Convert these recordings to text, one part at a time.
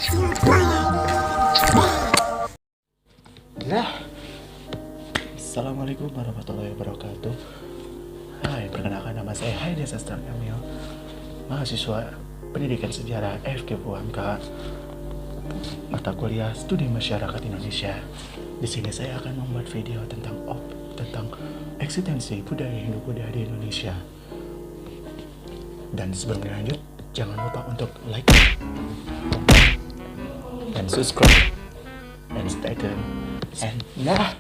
Nah, Assalamualaikum warahmatullahi wabarakatuh. Hai, perkenalkan nama saya Haidir Sastra Kamil, mahasiswa Pendidikan Sejarah FKIP UMK, mata kuliah Studi Masyarakat Indonesia. Di sini saya akan membuat video tentang eksistensi budaya Hindu-Buddha di Indonesia. Dan sebelum lanjut, jangan lupa untuk like dan subscribe dan stay tune. And nah.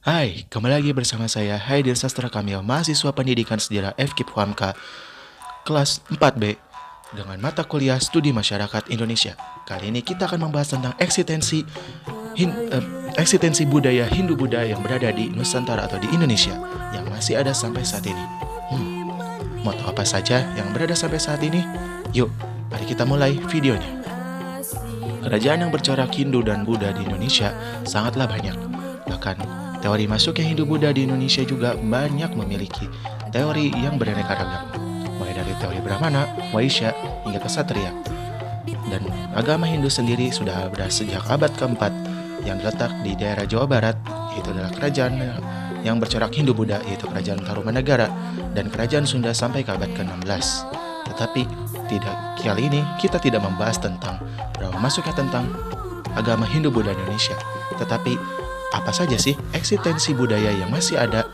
Hai, kembali lagi bersama saya Haidir Sastra Kamil, mahasiswa Pendidikan Sejarah FKIP UMK kelas 4B dengan mata kuliah Studi Masyarakat Indonesia. Kali ini kita akan membahas tentang eksistensi budaya Hindu-Buddha yang berada di Nusantara atau di Indonesia yang masih ada sampai saat ini. Mau tahu apa saja yang berada sampai saat ini? Yuk, mari kita mulai videonya. Kerajaan yang bercorak Hindu dan Buddha di Indonesia sangatlah banyak. Bahkan, teori masuknya Hindu-Buddha di Indonesia juga banyak memiliki teori yang beraneka ragam. Mulai dari teori Brahmana, Waisya, hingga Ksatria. Dan agama Hindu sendiri sudah ada sejak abad keempat yang terletak di daerah Jawa Barat, yaitu adalah kerajaan yang bercorak Hindu-Buddha, yaitu Kerajaan Tarumanagara, dan Kerajaan Sunda sampai ke abad ke-16. Tetapi kali ini kita tidak membahas tentang berapa masuknya tentang agama Hindu-Buddha Indonesia, tetapi apa saja sih eksistensi budaya yang masih ada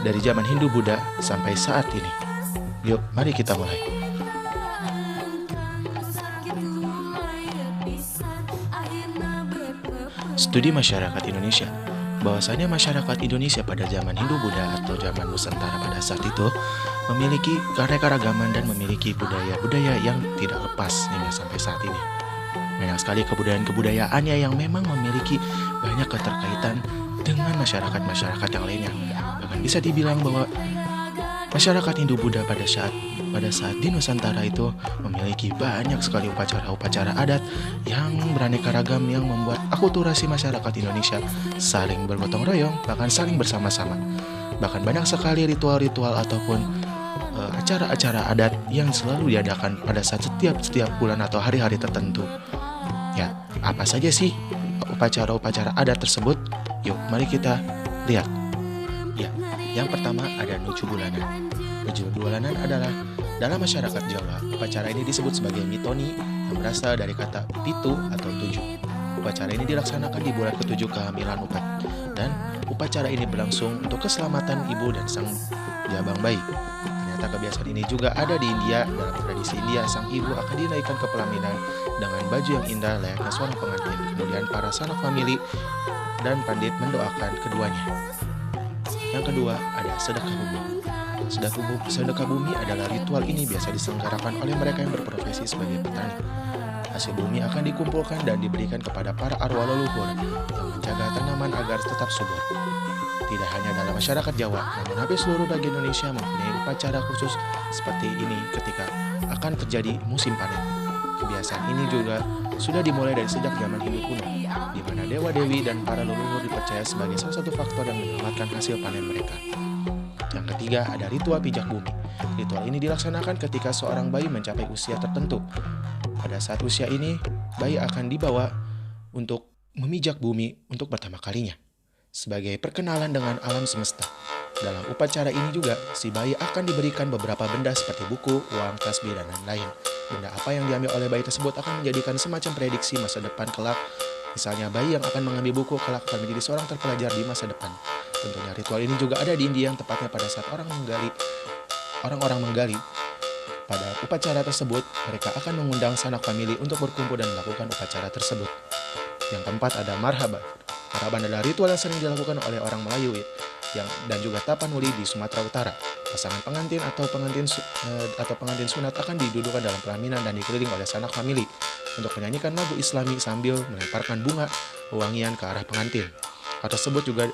dari zaman Hindu-Buddha sampai saat ini. Yuk, mari kita mulai. Studi Masyarakat Indonesia. Bahwasanya masyarakat Indonesia pada zaman Hindu-Buddha atau zaman Nusantara pada saat itu memiliki keanekaragaman dan memiliki budaya-budaya yang tidak lepas hingga sampai saat ini. Banyak sekali kebudayaan-kebudayaannya yang memang memiliki banyak keterkaitan dengan masyarakat-masyarakat yang lainnya. Bahkan bisa dibilang bahwa masyarakat Hindu-Buddha pada saat di Nusantara itu memiliki banyak sekali upacara-upacara adat yang beraneka ragam yang membuat akulturasi masyarakat Indonesia saling bergotong royong, bahkan saling bersama-sama. Bahkan banyak sekali ritual-ritual ataupun acara-acara adat yang selalu diadakan pada saat setiap bulan atau hari-hari tertentu. Ya, apa saja sih upacara-upacara adat tersebut? Yuk, mari kita lihat. Ya, yang pertama ada Nuju Bulanan. Nuju Bulanan adalah dalam masyarakat Jawa, upacara ini disebut sebagai mitoni yang berasal dari kata pitu atau 7. Upacara ini dilaksanakan di bulan ke-7 kehamilan upat, dan upacara ini berlangsung untuk keselamatan ibu dan sang jabang bayi. Ternyata kebiasaan ini juga ada di India. Dalam tradisi India, sang ibu akan dinaikkan ke pelaminan dengan baju yang indah layaknya seorang pengantin. Kemudian para sanak famili dan pandit mendoakan keduanya. Yang kedua ada sedekah bumi. Sedekah bumi adalah ritual ini biasa diselenggarakan oleh mereka yang berprofesi sebagai petani. Hasil bumi akan dikumpulkan dan diberikan kepada para arwah leluhur yang menjaga tanaman agar tetap subur. Tidak hanya dalam masyarakat Jawa, namun hampir seluruh bagian Indonesia mempunyai upacara khusus seperti ini ketika akan terjadi musim panen. Kebiasaan ini juga sudah dimulai dari sejak zaman Hindu kuno, di mana dewa-dewi dan para leluhur dipercaya sebagai salah satu faktor yang menyelamatkan hasil panen mereka. Yang ketiga ada ritual pijak bumi. Ritual ini dilaksanakan ketika seorang bayi mencapai usia tertentu. Pada saat usia ini, bayi akan dibawa untuk memijak bumi untuk pertama kalinya, sebagai perkenalan dengan alam semesta. Dalam upacara ini juga, si bayi akan diberikan beberapa benda seperti buku, uang, tasbih, dan lain-lain. Benda apa yang diambil oleh bayi tersebut akan menjadikan semacam prediksi masa depan kelak. Misalnya bayi yang akan mengambil buku kelak akan menjadi seorang terpelajar di masa depan. Tentunya ritual ini juga ada di India yang tepatnya pada saat orang-orang menggali. Pada upacara tersebut, mereka akan mengundang sanak famili untuk berkumpul dan melakukan upacara tersebut. Yang keempat ada marhaban. Marhaban adalah ritual yang sering dilakukan oleh orang Melayu dan juga Tapanuli di Sumatera Utara. Pasangan pengantin atau pengantin sunat akan didudukan dalam pelaminan dan dikelilingi oleh sanak famili untuk menyanyikan lagu Islami sambil melemparkan bunga wewangian ke arah pengantin. Hal tersebut juga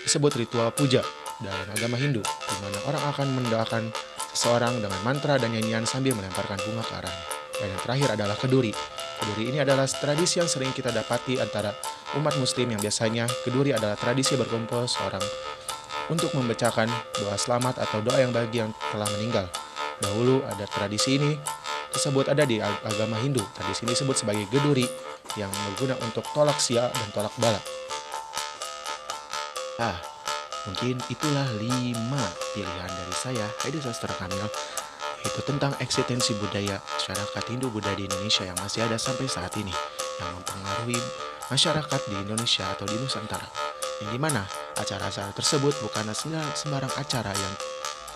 disebut ritual puja dalam agama Hindu, di mana orang akan mendoakan seseorang dengan mantra dan nyanyian sambil melemparkan bunga ke arahnya. Dan yang terakhir adalah keduri. Keduri ini adalah tradisi yang sering kita dapati antara umat muslim yang biasanya keduri adalah tradisi berkumpul seorang untuk membacakan doa selamat atau doa yang bagi yang telah meninggal. Dahulu ada tradisi ini tersebut ada di agama Hindu. Tradisi ini disebut sebagai geduri yang berguna untuk tolak sia dan tolak bala. Mungkin itulah 5 pilihan dari saya, Haidi Sastra Kamil, yaitu tentang eksistensi budaya masyarakat Hindu Buddha di Indonesia yang masih ada sampai saat ini, yang mempengaruhi masyarakat di Indonesia atau di Nusantara. Yang dimana acara-acara tersebut bukanlah sembarang acara yang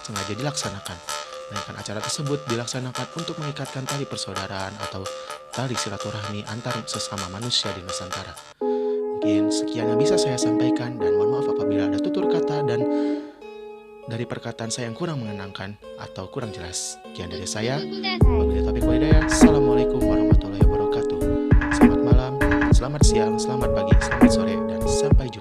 sengaja dilaksanakan, melainkan acara tersebut dilaksanakan untuk mengikatkan tali persaudaraan atau tali silaturahmi antar sesama manusia di Nusantara. Mungkin sekian yang bisa saya sampaikan, dan mohon maaf apabila ada tutur kata dan dari perkataan saya yang kurang mengenangkan atau kurang jelas. Sekian dari saya. Wabillahi taufiq wal hidayah. Assalamualaikum warahmatullahi wabarakatuh. Selamat malam, selamat siang, selamat pagi, selamat sore, dan sampai jumpa.